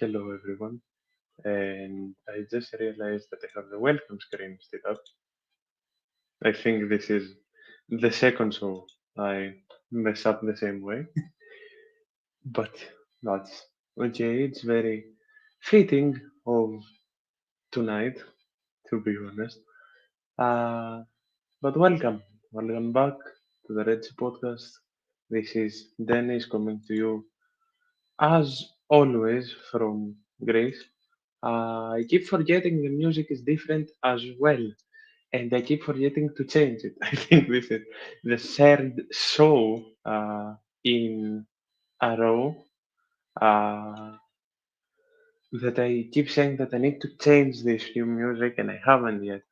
Hello everyone, and I just realized that I have the welcome screen still up. I think this is the second show I mess up the same way, but that's okay. It's very fitting of tonight, to be honest. Uh, but welcome back to the Redseapodcast. This is Dennis coming to you as always from Greece. I keep forgetting the music is different as well, and I keep forgetting to change it. I think this is the third show in a row uh, that I keep saying that I need to change this new music, and I haven't yet.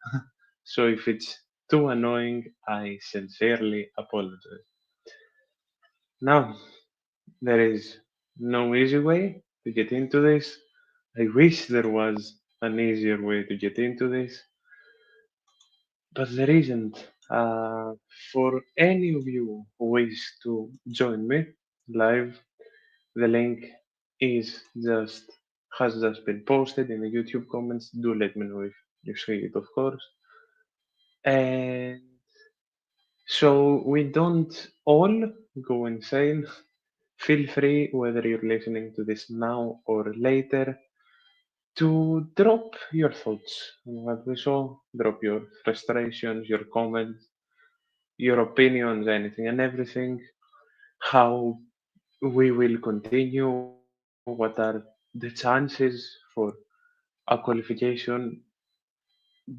So if it's too annoying, I sincerely apologize. Now, there is no easy way to get into this. I wish there was an easier way to get into this, but there isn't. For any of you who wish to join me live, the link is just has just been posted in the YouTube comments. Do let me know if you see it, of course. And so we don't all go insane. Feel free, whether you're listening to this now or later, to drop your thoughts on what we saw, drop your frustrations, your comments, your opinions, anything and everything, how we will continue, what are the chances for a qualification.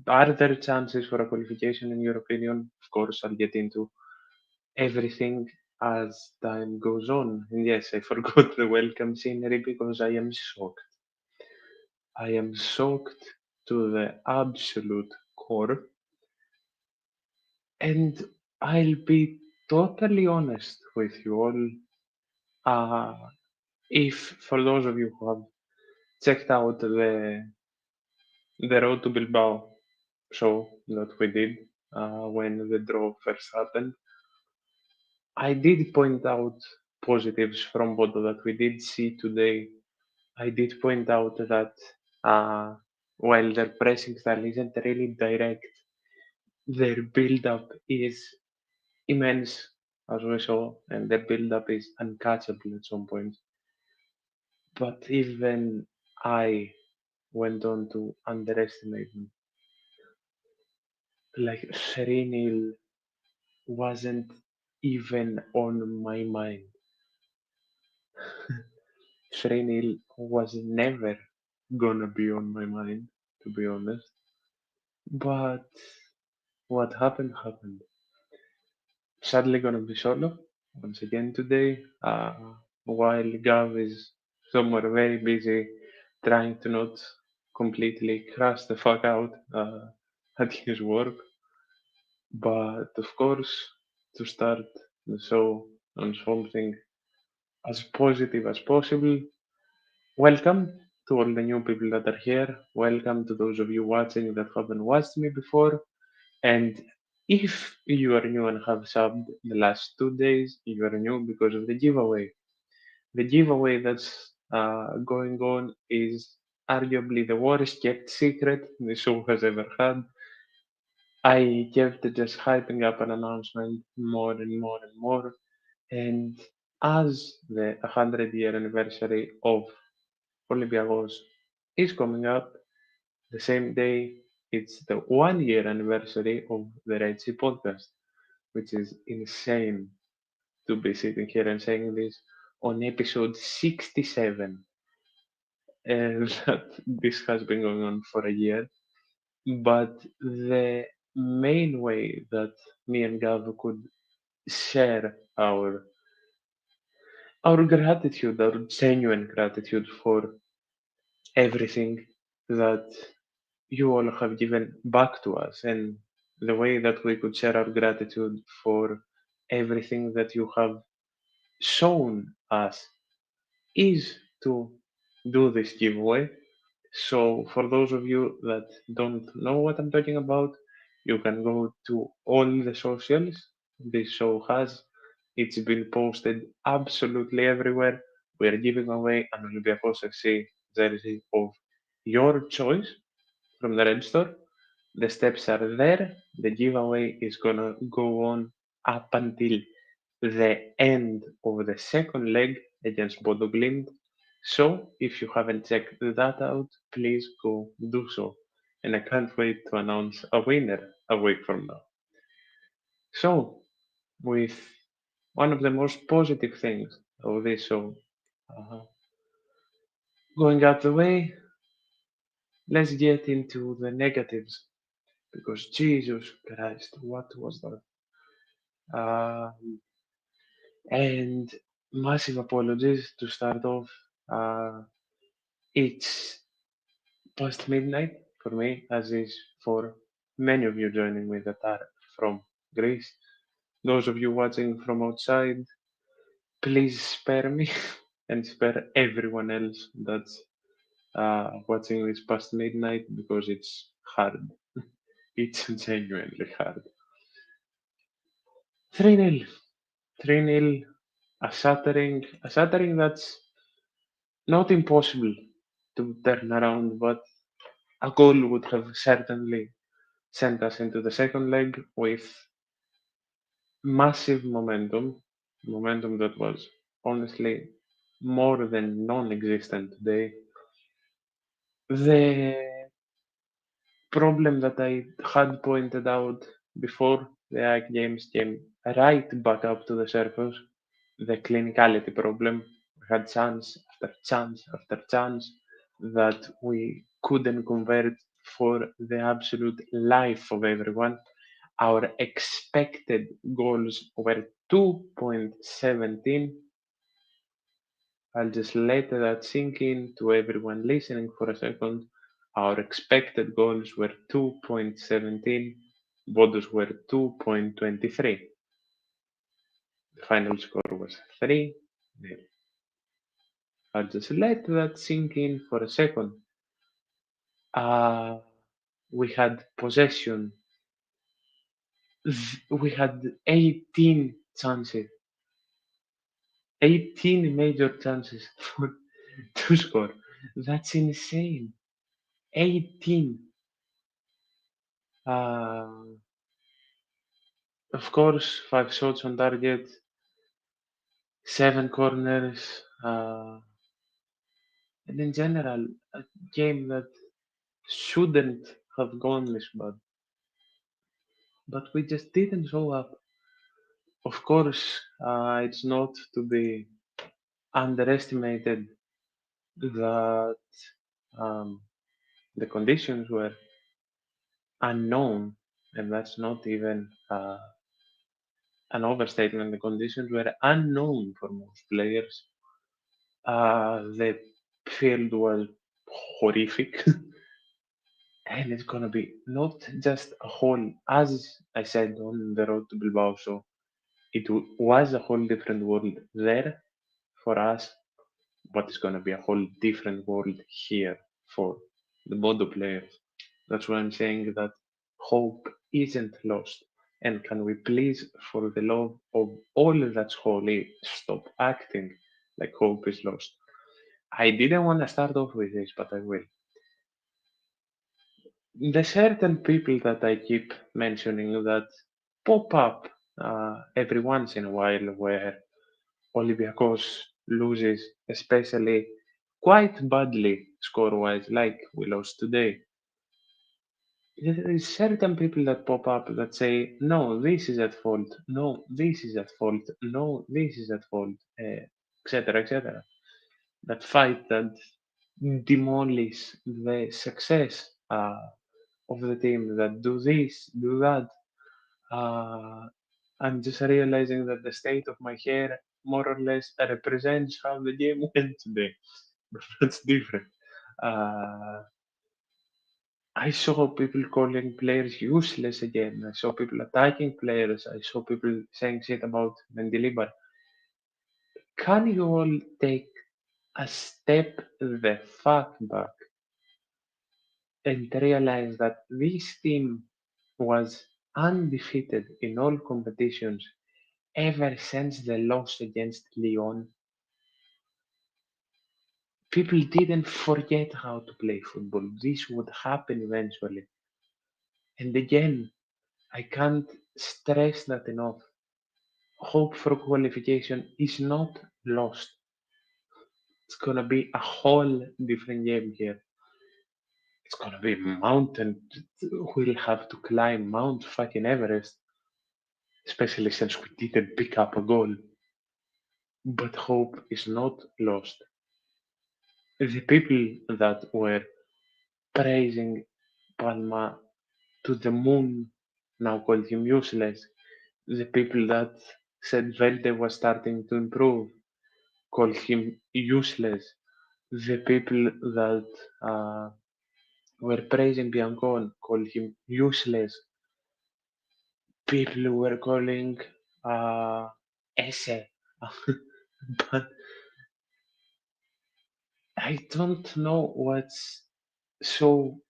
Are there chances for a qualification in your opinion? Of course, I'll get into everything as time goes on. And yes, I forgot the welcome scenery because I am shocked. I am shocked to the absolute core. And I'll be totally honest with you all. Uh, if for those of you who have checked out the Road to Bilbao show that we did when the draw first happened, I did point out positives from Bodø that we did see today. I did point out that uh, while their pressing style isn't really direct, their build up is immense, as we saw, and their build up is uncatchable at some point. But even I went on to underestimate them. Like 3-0 wasn't even on my mind. 3-0 was never gonna be on my mind, to be honest. But what happened happened. Sadly, gonna be solo once again today. While Gav is somewhere very busy trying to not completely crash the fuck out at his work. But of course, to start the show on something as positive as possible, welcome to all the new people that are here. Welcome to those of you watching that haven't watched me before. And if you are new and have subbed the last 2 days, you are new because of the giveaway. The giveaway that's going on is arguably the worst kept secret the show has ever had. I kept just hyping up an announcement more and more and more. And as the 100-year anniversary of Olympiacos is coming up, the same day it's the 1 year anniversary of the Red Sea podcast, which is insane to be sitting here and saying this on episode 67. That this has been going on for a year. But the main way that me and Gav could share our gratitude, our genuine gratitude for everything that you all have given back to us, and the way that we could share our gratitude for everything that you have shown us is to do this giveaway. So, for those of you that don't know what I'm talking about, you can go to all the socials this show has. It's been posted absolutely everywhere. We are giving away an Olympiacos FC jersey of your choice from the Red Store. The steps are there. The giveaway is gonna go on up until the end of the second leg against Bodø Glimt. So if you haven't checked that out, please go do so. And I can't wait to announce a winner a week from now. So, with one of the most positive things of this show uh, going out the way, let's get into the negatives because Jesus Christ, what was that? And massive apologies to start off. It's past midnight for me, as is for many of you joining me that are from Greece. Those of you watching from outside, please spare me and spare everyone else that's watching this past midnight because it's hard. It's genuinely hard. 3-0. 3-0. A shattering that's not impossible to turn around, but a goal would have certainly sent us into the second leg with massive momentum that was honestly more than non-existent today. The problem that I had pointed out before the AEK games came right back up to the surface, the clinicality problem. We had chance after chance after chance that we couldn't convert for the absolute life of everyone. Our expected goals were 2.17. I'll just let that sink in to everyone listening for a second. Our expected goals were 2.17, Bodø's were 2.23. The final score was 3-0. I'll just let that sink in for a second. We had possession. We had 18 chances, 18 major chances to score. That's insane. 18. Uh, of course, 5 shots on target, 7 corners, and in general, a game that shouldn't have gone this bad. But we just didn't show up. Of course, it's not to be underestimated that um, the conditions were unknown, and that's not even an overstatement. The conditions were unknown for most players. The field was horrific, and it's gonna be not just a whole, as I said on the road to Bilbao. So was a whole different world there for us, but it's gonna be a whole different world here for the Bodo players. That's why I'm saying that hope isn't lost. And can we please, for the love of all that's holy, stop acting like hope is lost? I didn't want to start off with this, but I will. The certain people that I keep mentioning that pop up every once in a while where Olympiacos loses, especially quite badly score wise, like we lost today. There is certain people that pop up that say, no, this is at fault, no, this is at fault, no, this is at fault, etc., etc. That fight that demolish the success of the team, that do this, do that. Uh, I'm just realizing that the state of my hair more or less represents how the game went today. But that's different. Uh, I saw people calling players useless again. I saw people attacking players. I saw people saying shit about Mendilibar. Can you all take a step the fuck back and realize that this team was undefeated in all competitions ever since the loss against Lyon? People didn't forget how to play football. This would happen eventually. And again, I can't stress that enough. Hope for qualification is not lost. It's gonna be a whole different game here. It's gonna be mountain. We'll have to climb Mount fucking Everest, especially since we didn't pick up a goal. But hope is not lost. The people that were praising Palma to the moon now called him useless. The people that said Velde was starting to improve called him useless. The people that were praising Biancon called him useless. People were calling Esse. But I don't know what's so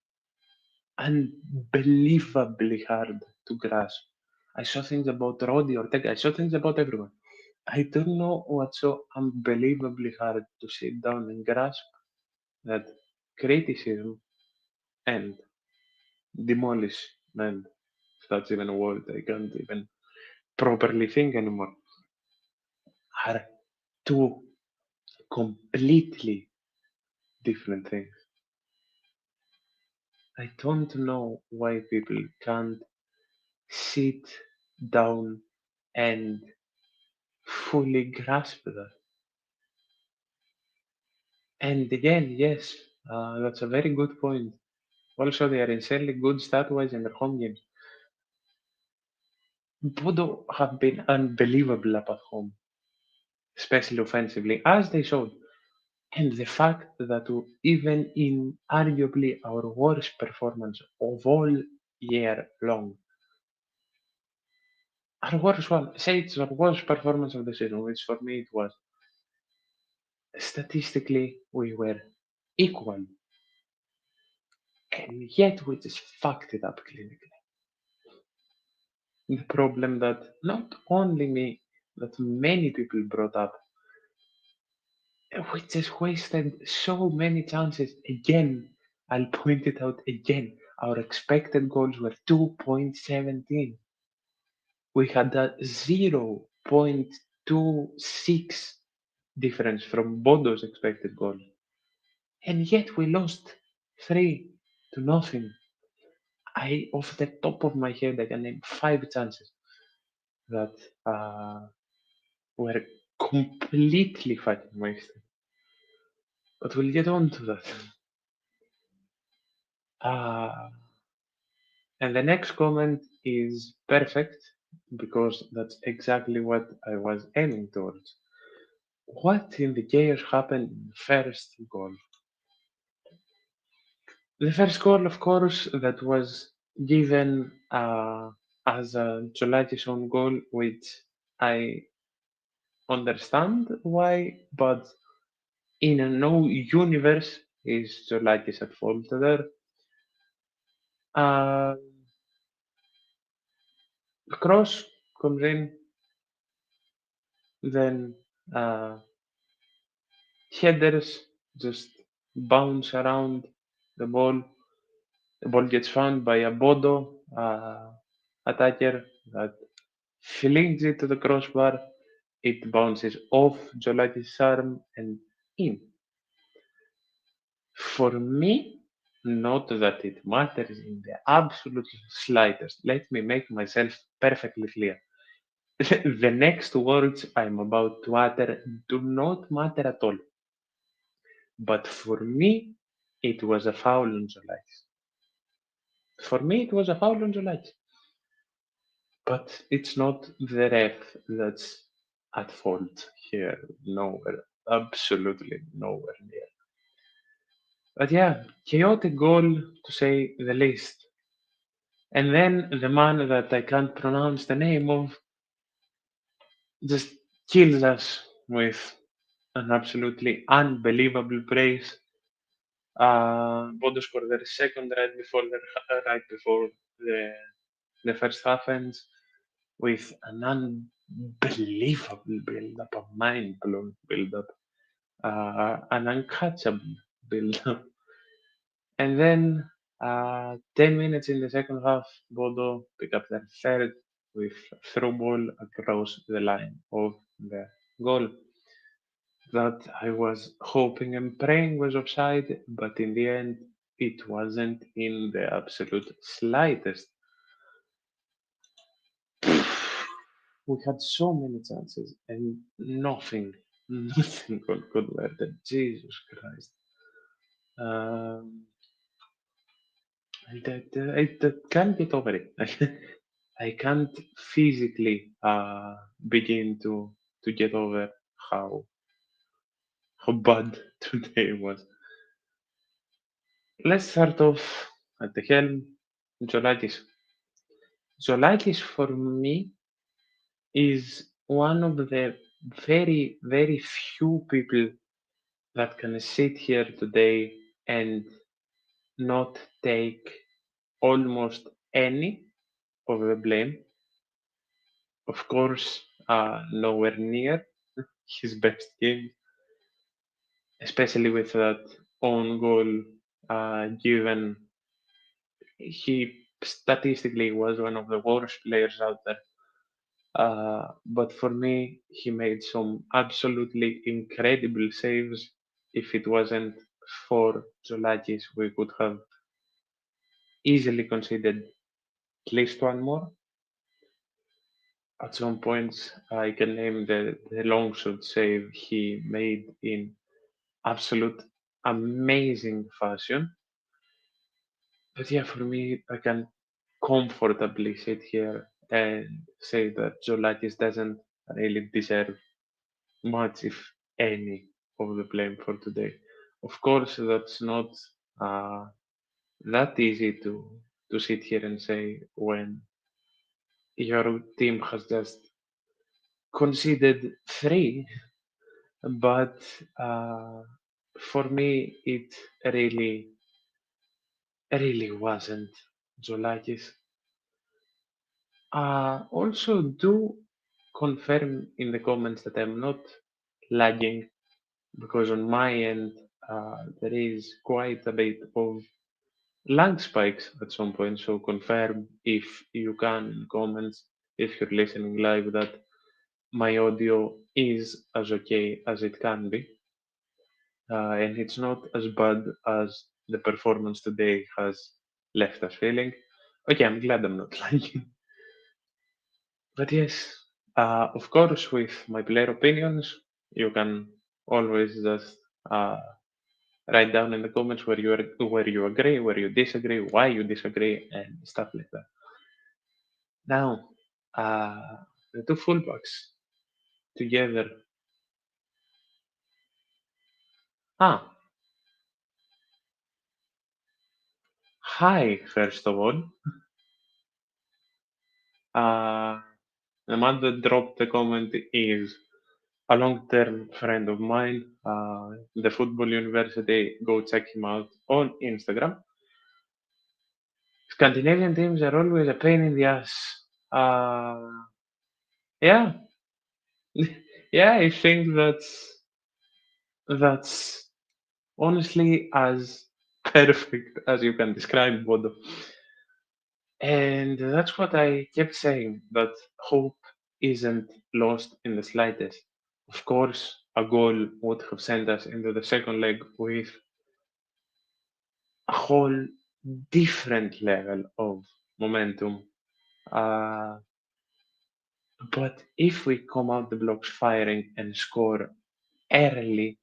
unbelievably hard to grasp. I saw things about Roddy Ortega. I saw things about everyone. I don't know what's so unbelievably hard to sit down and grasp that criticism and demolish, and that's even a word I can't even properly think anymore, are two completely different things. I don't know why people can't sit down and fully grasp that. And again, yes, that's a very good point. Also, they are insanely good stat-wise in their home games. Bodo have been unbelievable up at home, especially offensively, as they showed. And the fact that even in arguably our worst performance of all year long, our worst one, say it's our worst performance of the season, which for me it was, statistically we were equal, and yet we just fucked it up clinically. The problem that not only me, that many people brought up, we just wasted so many chances. Again, I'll point it out again. Our expected goals were 2.17. We had a 0.26 difference from Bodo's expected goal. And yet we lost 3 to nothing. Off the top of my head, I can name 5 chances that were completely fucking wasted. But we'll get on to that. Uh, and the next comment is perfect because that's exactly what I was aiming towards. What in the chaos happened in the first goal? The first goal, of course, that was given as a Jolatis own goal, which I understand why, but in a no universe is Jolatis at fault there. Uh, Cross comes in, then headers just bounce around the ball. The ball gets found by a Bodo attacker that flings it to the crossbar. It bounces off Jolatis' arm and in. For me, not that it matters in the absolute slightest. Let me make myself perfectly clear. The next words I'm about to utter do not matter at all. But for me, it was a foul on Jolatis. For me, it was a foul on Jolatis. But it's not the ref that's at fault here. Nowhere. Absolutely nowhere near. But yeah, chaotic goal to say the least. And then the man that I can't pronounce the name of just kills us with an absolutely unbelievable praise. Bodo scored their second right before the first half ends with an unbelievable build-up, a mind-blowing build-up. an uncatchable build-up. And then 10 minutes in the second half, Bodo pick up their third with through ball across the line of the goal that I was hoping and praying was offside, but in the end, it wasn't in the absolute slightest. We had so many chances and nothing got converted. Jesus Christ. Um, I can't get over it. I can't physically begin to get over how how bad today was. Let's start off at the helm. Zolakis. Zolakis for me is one of the very few people that can sit here today and not take almost any of the blame. Of course, nowhere near his best game, especially with that own goal, given he statistically was one of the worst players out there. But for me, he made some absolutely incredible saves. If it wasn't for Zolakis, we could have easily conceded at least one more. At some points, I can name the long shot save he made in absolute amazing fashion. But yeah, for me, I can comfortably sit here and say that Zolakis doesn't really deserve much, if any, of the blame for today. Of course, that's not uh, that easy to sit here and say when your team has just conceded three, but for me, it really wasn't Zolakis. Also, do confirm in the comments that I'm not lagging because on my end there is quite a bit of lag spikes at some point. So confirm if you can in comments if you're listening live that my audio is as okay as it can be, and it's not as bad as the performance today has left us feeling. Okay, I'm glad I'm not lagging. But yes, of course, with my player opinions, you can always just write down in the comments where you agree, where you disagree, why you disagree, and stuff like that. Now, the two fullbacks together. Ah, hi, first of all. Uh, the man that dropped the comment is a long-term friend of mine, the Football University. Go check him out on Instagram. Scandinavian teams are always a pain in the ass. Yeah, yeah, I think that's honestly as perfect as you can describe Bodo. And that's what I kept saying, that hope isn't lost in the slightest. Of course, a goal would have sent us into the second leg with a whole different level of momentum. Uh, but if we come out the blocks firing and score early,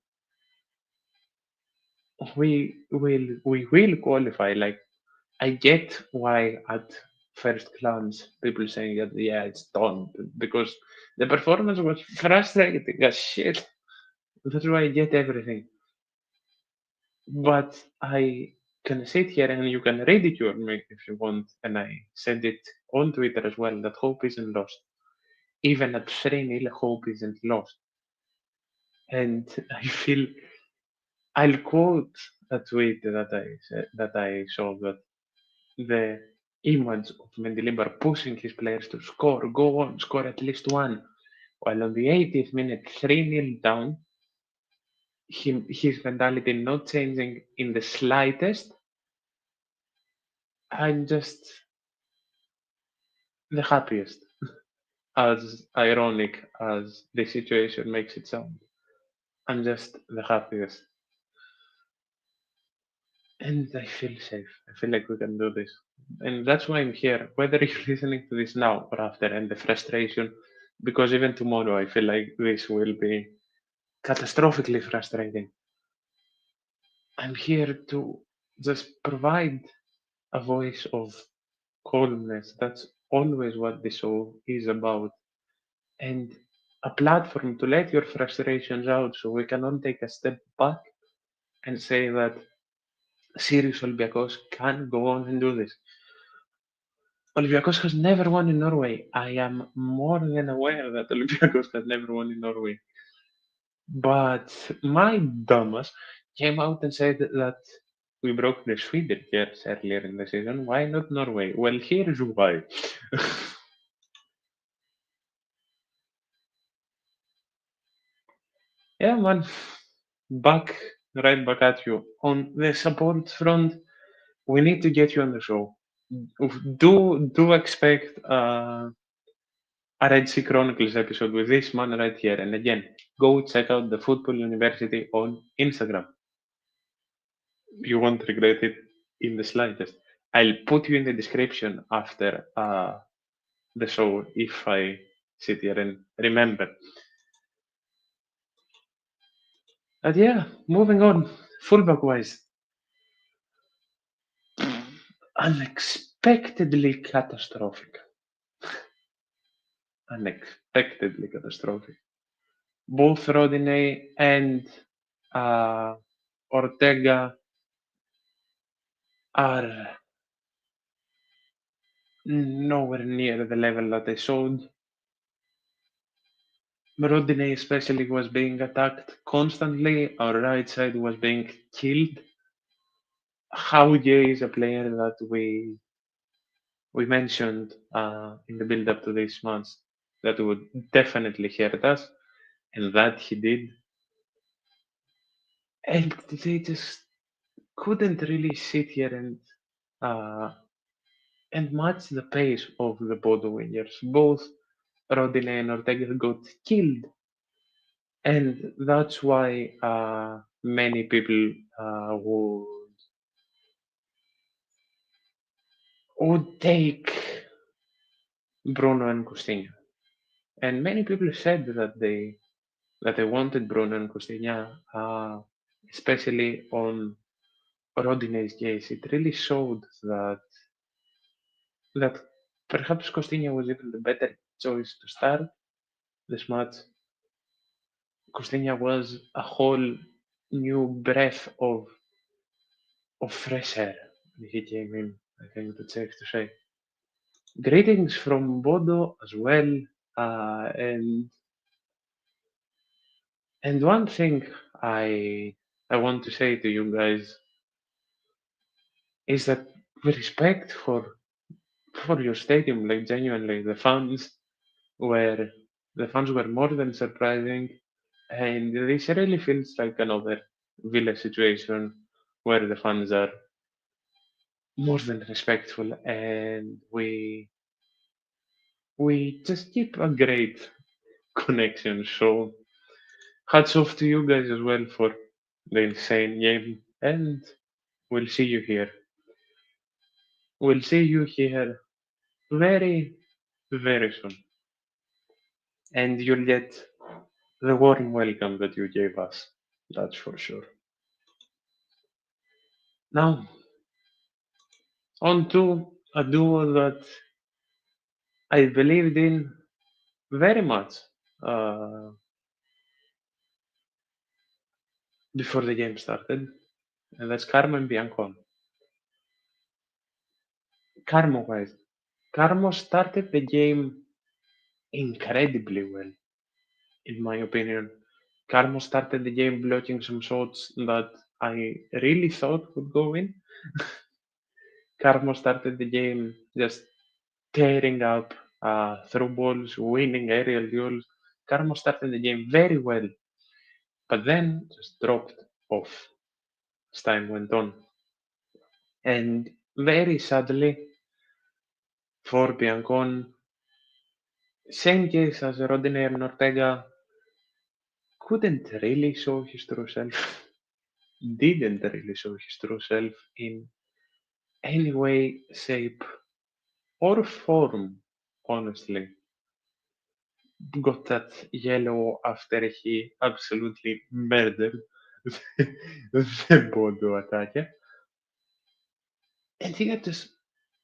we will qualify. Like, I get why at first glance people saying that yeah it's done because the performance was frustrating as shit. That's why I get everything. But I can sit here and you can ridicule me if you want, and I said it on Twitter as well that hope isn't lost. Even at 3-0, hope isn't lost. And I feel I'll quote a tweet that I saw that the image of Mendilibar pushing his players to score, go on, score at least one, while on the 80th minute, 3-0 down, his mentality not changing in the slightest. I'm just the happiest, as ironic as the situation makes it sound. I'm just the happiest. And I feel safe. I feel like we can do this. And that's why I'm here, whether you're listening to this now or after, and the frustration, because even tomorrow I feel like this will be catastrophically frustrating. I'm here to just provide a voice of calmness. That's always what the show is about. And a platform to let your frustrations out so we can all take a step back and say that serious Olympiacos can go on and do this. Olympiacos has never won in Norway. I am more than aware that Olympiacos has never won in Norway. But my dumbass came out and said that we broke the Sweden years earlier in the season. Why not Norway? Well, here's why. Yeah, man. Back, right back at you. On the support front, we need to get you on the show. Do expect a Red Sea Chronicles episode with this man right here. And again, go check out the Football University on Instagram. You won't regret it in the slightest. I'll put you in the description after the show if I sit here and remember. But yeah, moving on. Fullback wise, unexpectedly catastrophic. Unexpectedly catastrophic. Both Rodinei and uh, Ortega are nowhere near the level that they showed. Rodinei especially was being attacked constantly. Our right side was being killed. Hauge is a player that we mentioned in the build up to this match that would definitely hurt us, and that he did. And they just couldn't really sit here uh, and match the pace of the Bodø wingers. Both Rodinei and Ortega got killed, and that's why many people would take Bruno and Coutinho. And many people said that they wanted Bruno and Coutinho, especially on Rodinei's case. It really showed that perhaps Coutinho was even the better choice to start this match. Coutinho was a whole new breath of fresh air when he came in. I think that's safe to say. Greetings from Bodo as well, and one thing I want to say to you guys is that with respect for your stadium, like genuinely, the fans were more than surprising, and this really feels like another Villa situation where the fans are more than respectful, and we just keep a great connection. So hats off to you guys as well for the insane game, and we'll see you here. We'll see you here very, very soon, and you'll get the warm welcome that you gave us. That's for sure. Now, on to a duo that I believed in very much uh, before the game started, and that's Carmo and Biancon. Carmo wise, Carmo started the game incredibly well, in my opinion. Carmo started the game blocking some shots that I really thought would go in. Carmo started the game just tearing up through balls, winning aerial duels. Carmo started the game very well. but then just dropped off as time went on. And very sadly for Biancon, same case as Rodney and Ortega, couldn't really show his true self, didn't really show his true self in any way, shape, or form, honestly. Got that yellow after he absolutely murdered the Bodø attacker. And he got just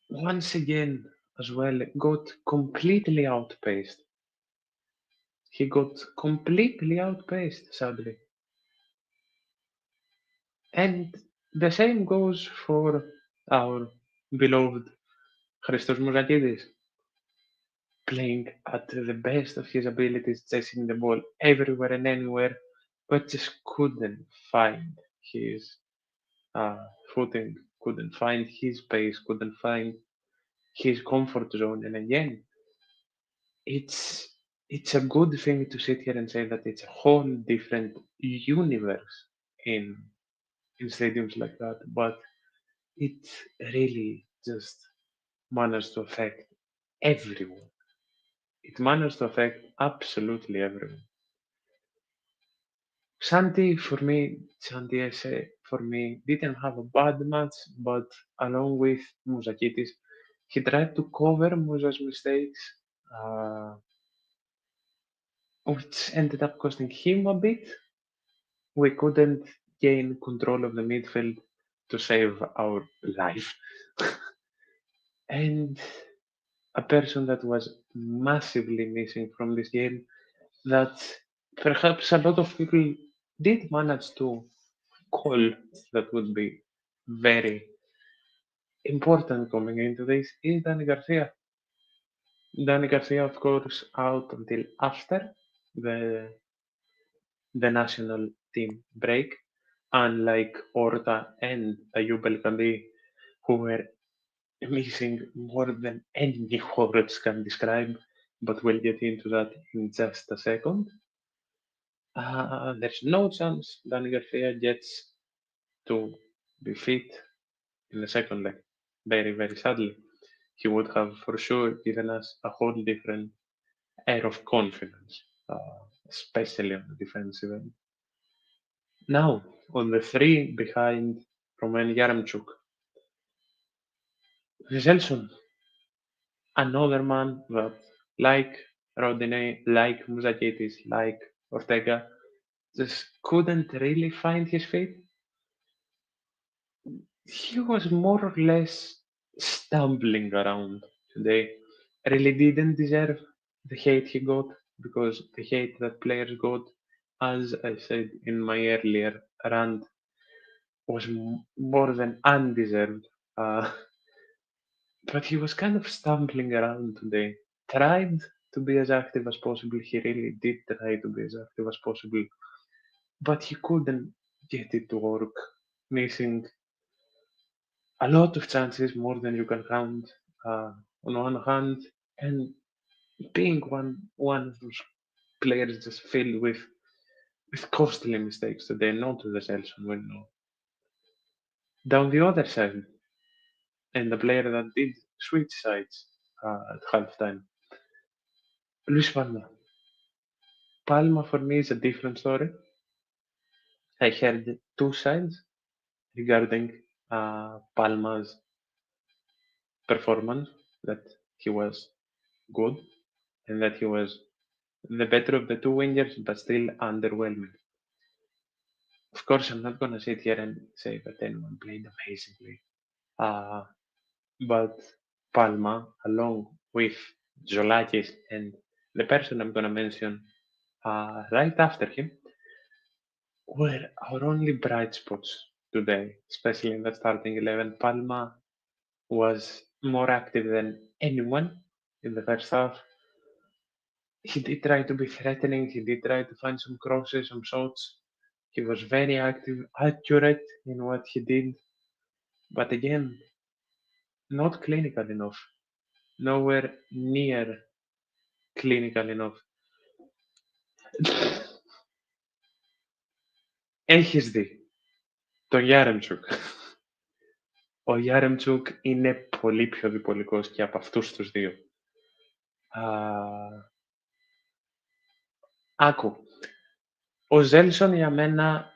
once again as well got completely outpaced. He got completely outpaced, sadly. And the same goes for our beloved Christos Mouzakidis, playing at the best of his abilities, chasing the ball everywhere and anywhere, but just couldn't find his uh, footing, couldn't find his pace, couldn't find his comfort zone. And again, it's it's a good thing to sit here and say that it's a whole different universe in in stadiums like that, but it really just managed to affect everyone. It managed to affect absolutely everyone. Santi Ese, for me, didn't have a bad match, but along with Musakitis, he tried to cover Musa's mistakes, uh, which ended up costing him a bit. We couldn't gain control of the midfield to save our life. And a person that was massively missing from this game that perhaps a lot of people did manage to call that would be very important coming into this is Danny Garcia. Danny Garcia, of course, out until after the the national team break, unlike Orta and Ayub El Kandi, who were missing more than any words can describe, but we'll get into that in just a second. There's no chance Danny Garcia gets to be fit in the second leg. Very, very sadly. He would have for sure given us a whole different air of confidence, especially on the defensive end. Now, on the three behind Roman Yaramchuk, Zelson, another man that, like Rodinei, like Muzakitis, like Ortega, just couldn't really find his feet. He was more or less stumbling around today. Really didn't deserve the hate he got because the hate that players got, as I said in my earlier rant, was more than undeserved. Uh, but he was kind of stumbling around today. Tried to be as active as possible. He really did try to be as active as possible, but he couldn't get it to work. Missing a lot of chances, more than you can count on one hand, and being one of those players just filled with costly mistakes today, not to the Celson window. Down the other side, and the player that did switch sides at halftime, Luis Palma. Palma for me is a different story. I heard two sides regarding Palma's performance, that he was good and that he was the better of the two wingers, but still underwhelming. Of course, I'm not going to sit here and say that anyone played amazingly. Uh, but Palma, along with Zolakis and the person I'm going to mention right after him, were our only bright spots today, especially in the starting 11. Palma was more active than anyone in the first half. He did try to be threatening, he did try to find some crosses, some shots. He was very active, accurate in what he did, but again, not clinical enough. Nowhere near clinical enough. Έχεις δει τον Γιάρεμτσουκ. Ο Γιάρεμτσουκ είναι πολύ πιο διπολικός και από αυτούς τους δύο. Άκου, ο Ζέλσον για μένα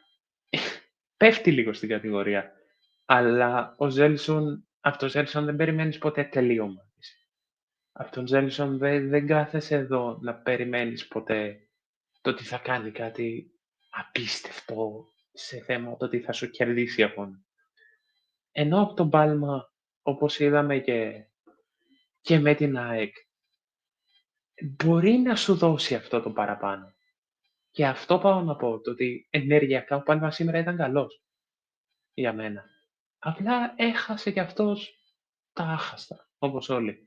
πέφτει λίγο στην κατηγορία. Αλλά από τον Ζέλσον δεν περιμένεις ποτέ τελείωμα. Από τον Ζέλσον δεν κάθεσαι εδώ να περιμένεις ποτέ το ότι θα κάνει κάτι απίστευτο σε θέμα το ότι θα σου κερδίσει αγώνα. Ενώ από τον Πάλμα, όπως είδαμε και με την ΑΕΚ, μπορεί να σου δώσει αυτό το παραπάνω. Και αυτό πάω να πω, το ότι ενεργειακά ο Πάλμα σήμερα ήταν καλός για μένα. Απλά έχασε κι αυτός τα άχαστα, όπως όλοι.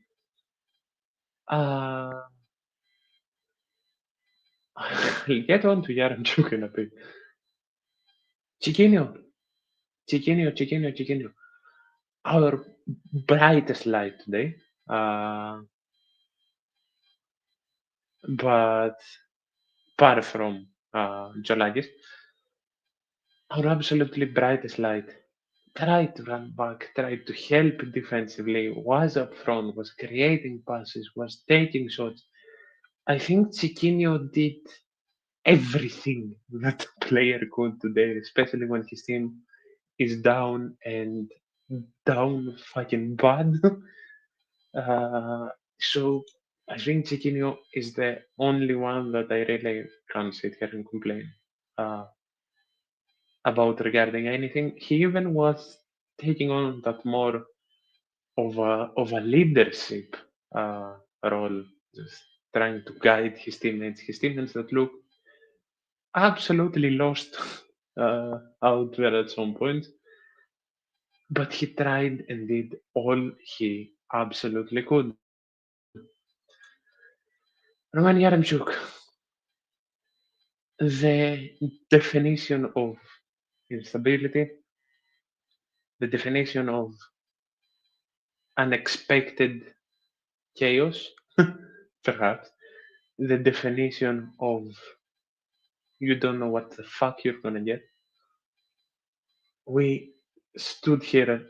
I'll get on to Yaramchuk in a bit. Chiquinho. Our brightest light today. But apart from Jolagis, our absolutely brightest light tried to run back, tried to help defensively, was up front, was creating passes, was taking shots. I think Chiquinho did everything that a player could today, especially when his team is down and down fucking bad. So I think Chiquinho is the only one that I really can't sit here and complain about regarding anything. He even was taking on that more of a leadership role, just trying to guide his teammates that look absolutely lost out there at some point. But he tried and did all he absolutely could. Roman Yaremchuk, the definition of instability, the definition of unexpected chaos, perhaps, the definition of you don't know what the fuck you're gonna get. We stood here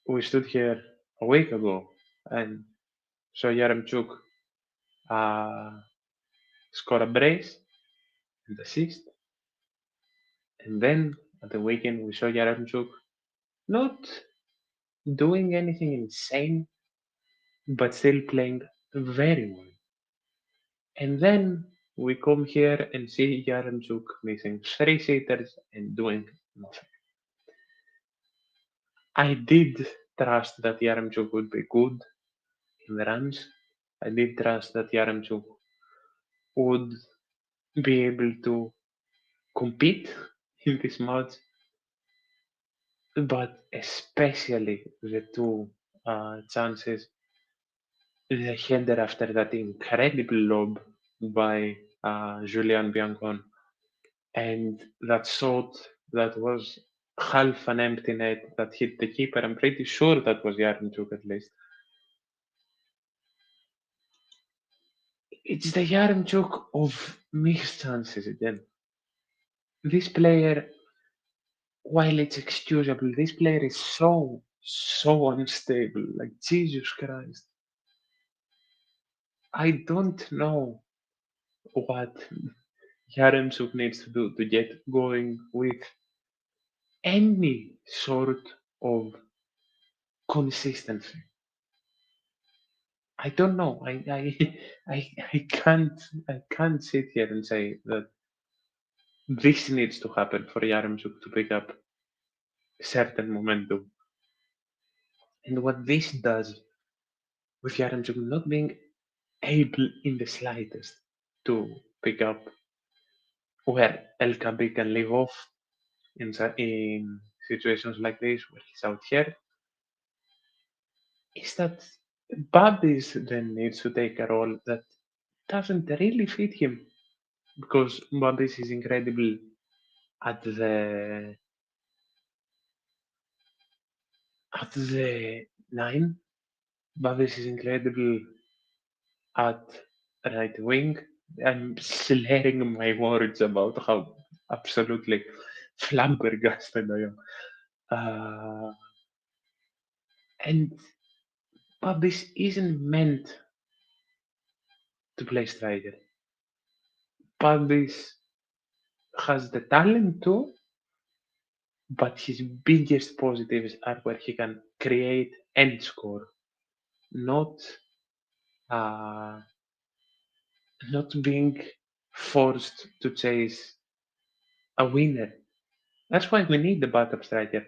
a week ago and saw Yaremchuk score a brace and assist. And then at the weekend, we saw Yaremchuk not doing anything insane, but still playing very well. And then we come here and see Yaremchuk missing 3 sitters and doing nothing. I did trust that Yaremchuk would be good in the runs. I did trust that Yaremchuk would be able to compete in this match, but especially the two chances, the header after that incredible lob by Julian Biancon, and that shot that was half an empty net that hit the keeper. I'm pretty sure that was Yaremchuk at least. It's the Yaremchuk of missed chances again. This player, while it's excusable, this player is so unstable. Like, Jesus Christ. I don't know what Yaremchuk needs to do to get going with any sort of consistency. I don't know. I can't sit here and say that this needs to happen for Yaremchuk to pick up certain momentum. And what this does with Yaremchuk not being able in the slightest to pick up where LKB can leave off in situations like this where he's out here, is that Babis then needs to take a role that doesn't really fit him, because Babis is incredible at the 9. Babis is incredible at right wing. I'm slurring my words about how absolutely flabbergasted I am. Uh, and but this isn't meant to play striker. But this has the talent too, but his biggest positives are where he can create and score, not uh, not being forced to chase a winner. That's why we need the backup striker.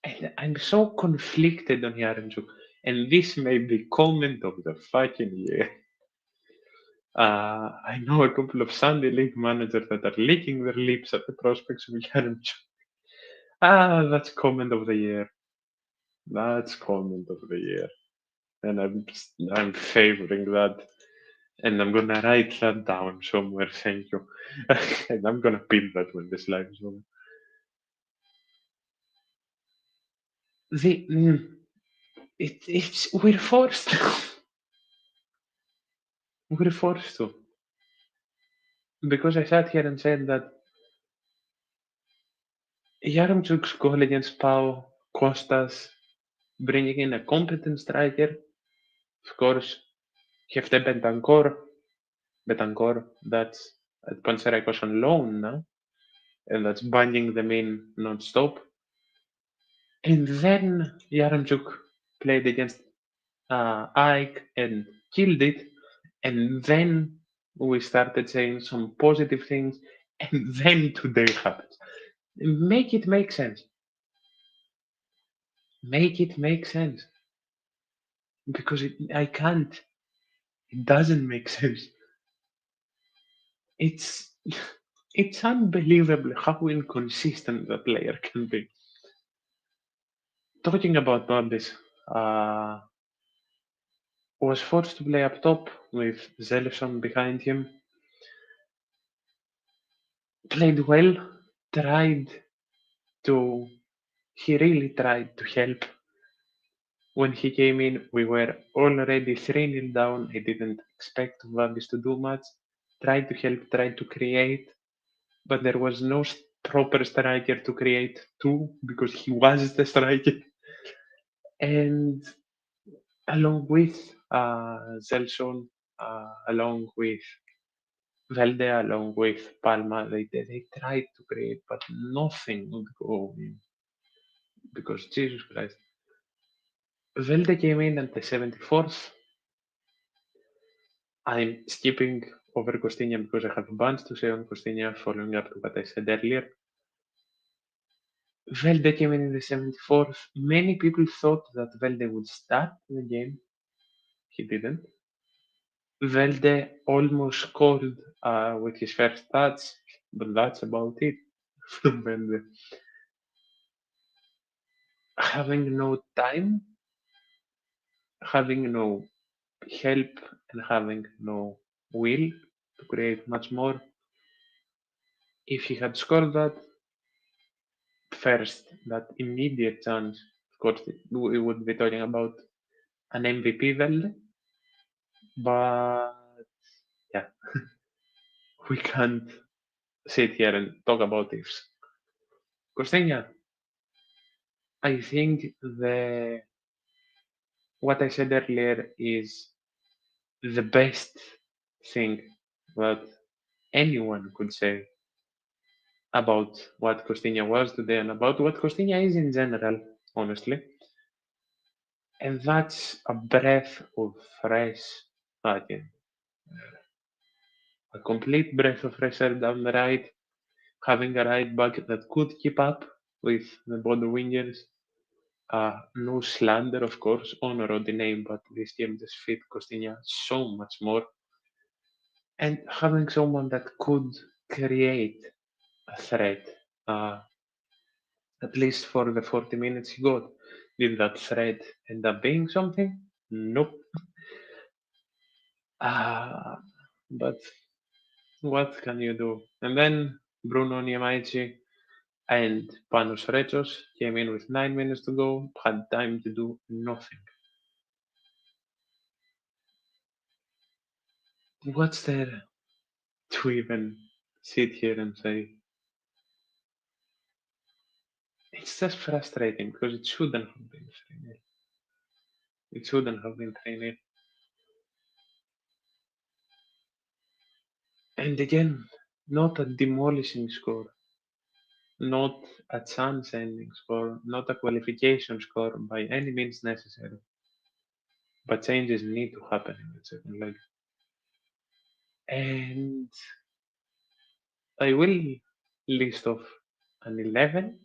And I'm so conflicted on Yaremchuk. And this may be comment of the fucking year. I know a couple of Sunday League managers that are licking their lips at the prospects of Yaremchuk. That's comment of the year. That's comment of the year. And I'm favoring that. And I'm gonna write that down somewhere. Thank you. And I'm gonna pin that when this live is over. The it's we're forced. We're forced to, because I sat here and said that Yaremchuk's goal against Pau cost us bringing in a competent striker. Of course, Hefte Bentancur, that's at Panserikos on loan now, and that's banging them in non-stop. And then Yaremchuk played against Ike and killed it. And then we started saying some positive things. And then today happens. Make it make sense. Make it make sense. Because I can't. It doesn't make sense. It's it's unbelievable how inconsistent the player can be. Talking about Bambis, was forced to play up top with Zelson behind him. Played well, tried to, he really tried to help. When he came in, we were already 3-0 down. I didn't expect Valdis to do much. Tried to help, tried to create, but there was no proper striker to create to, because he was the striker. And along with Zelson, along with Velde, along with Palma, they tried to create, but nothing would go in. Because Jesus Christ. Velde came in at the 74th. I'm skipping over Costinha because I have a bunch to say on Costinha, following up to what I said earlier. Velde came in the 74th. Many people thought that Velde would start the game. He didn't. Velde almost scored with his first touch, but that's about it from Velde. Having no time, having no help, and having no will to create much more. If he had scored that first, that immediate chance, of course, we would be talking about an MVP Velde. But yeah, we can't sit here and talk about ifs. Costinha, I think the what I said earlier is the best thing that anyone could say about what Costinha was today and about what Costinha is in general, honestly. And that's a breath of fresh fucking, a complete breath of fresh air down the right, having a right back that could keep up with the Bodø wingers. No slander, of course, on Rodinei, but this game just fit Costinha so much more. And having someone that could create a threat, uh, at least for the 40 minutes he got, did that threat end up being something? Nope. Uh, but what can you do? And then Bruno Niemaichi and Panos Rechos came in with 9 minutes to go, had time to do nothing. What's there to even sit here and say? it's just frustrating because it shouldn't have been 3-0. It shouldn't have been 3-0. And again, not a demolishing score, not a chance-ending score, not a qualification score by any means necessary. But changes need to happen in the second leg. And I will list off an 11.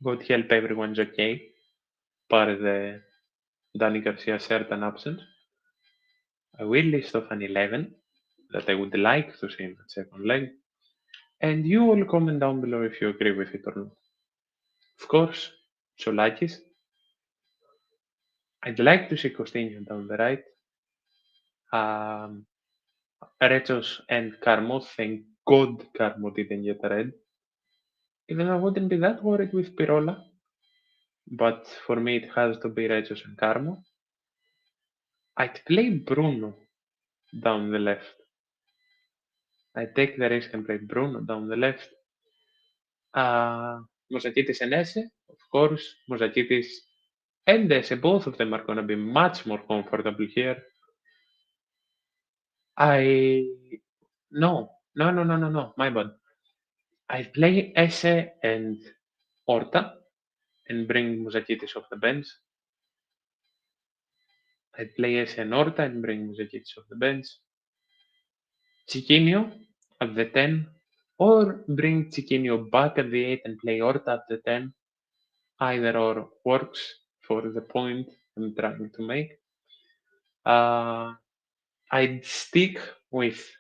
God help everyone's okay, bar the Danny Garcia certain absence. I will list off an 11 that I would like to see in the second leg. And you will comment down below if you agree with it or not. Of course, Cholakis. I'd like to see Costinho down the right. Retos and Carmo. Thank God Carmo didn't get red. Even though I wouldn't be that worried with Pirola. But for me, it has to be Retos and Carmo. I'd play Bruno down the left. I take the risk and play Bruno down the left. Moussakitis and Esse, of course. Moussakitis and Esse, both of them are going to be much more comfortable here. No, my bad. I play Esse and Orta and bring Moussakitis off the bench. I play Esse and Orta and bring Moussakitis off the bench. Chiquinho at the 10, or bring Chiquinho back at the 8 and play Orta at the 10. Either or works for the point I'm trying to make. I'd stick with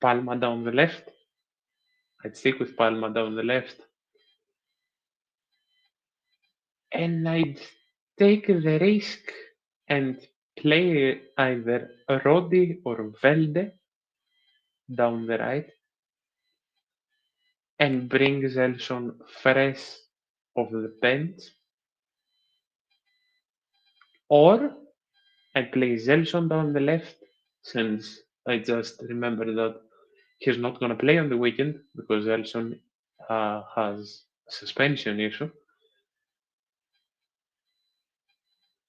Palma down the left. And I'd take the risk and play either Rodi or Velde down the right and bring Zelson fresh off the bench. Or I play Zelson down the left, since I just remember that he's not going to play on the weekend because Zelson has a suspension issue.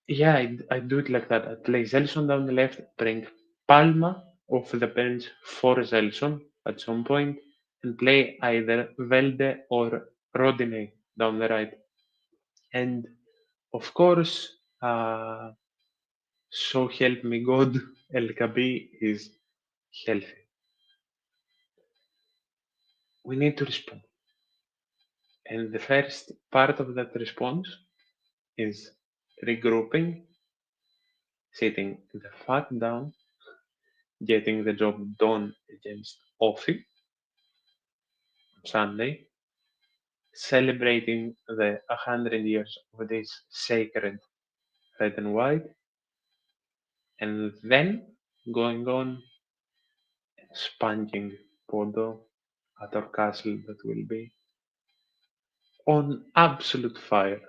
Yeah, I do it like that. I play Zelson down the left, bring Palma off the bench for Zelson at some point, and play either Velde or Rodinei down the right. And of course, so help me God, El Kabi is healthy. We need to respond. And the first part of that response is regrouping, sitting the fuck down, getting the job done against Offi on Sunday, celebrating the 100 years of this sacred red and white, and then going on and spanking Bodø at our castle that will be on absolute fire,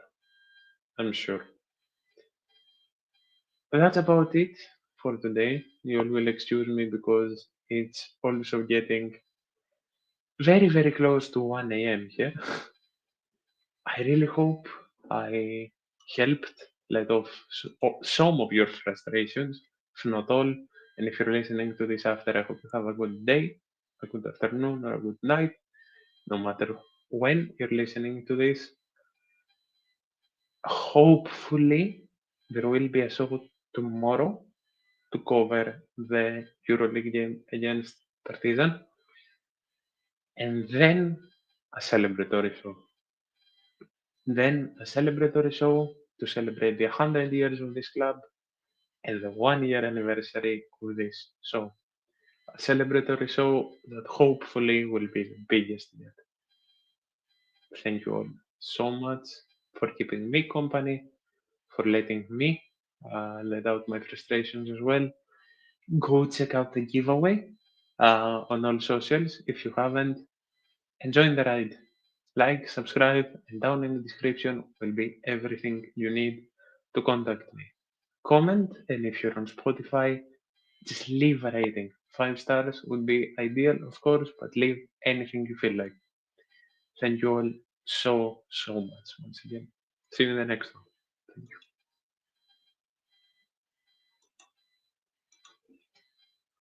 I'm sure. But that's about it for today. You all will excuse me because it's also getting very, very close to 1 a.m. here. I really hope I helped let off some of your frustrations, if not all. And if you're listening to this after, I hope you have a good day, a good afternoon, or a good night, no matter when you're listening to this. Hopefully, there will be a show tomorrow to cover the EuroLeague game against Partizan, and then a celebratory show. Then a celebratory show to celebrate the 100 years of this club and the 1 year anniversary of this show. A celebratory show that hopefully will be the biggest yet. Thank you all so much for keeping me company, for letting me let out my frustrations as well. Go check out the giveaway on all socials if you haven't, and join the ride. Like, subscribe, and down in the description will be everything you need to contact me. Comment, and if you're on Spotify, just leave a rating. 5 stars would be ideal, of course, but leave anything you feel like. Thank you all so much once again. See you in the next one. Thank you.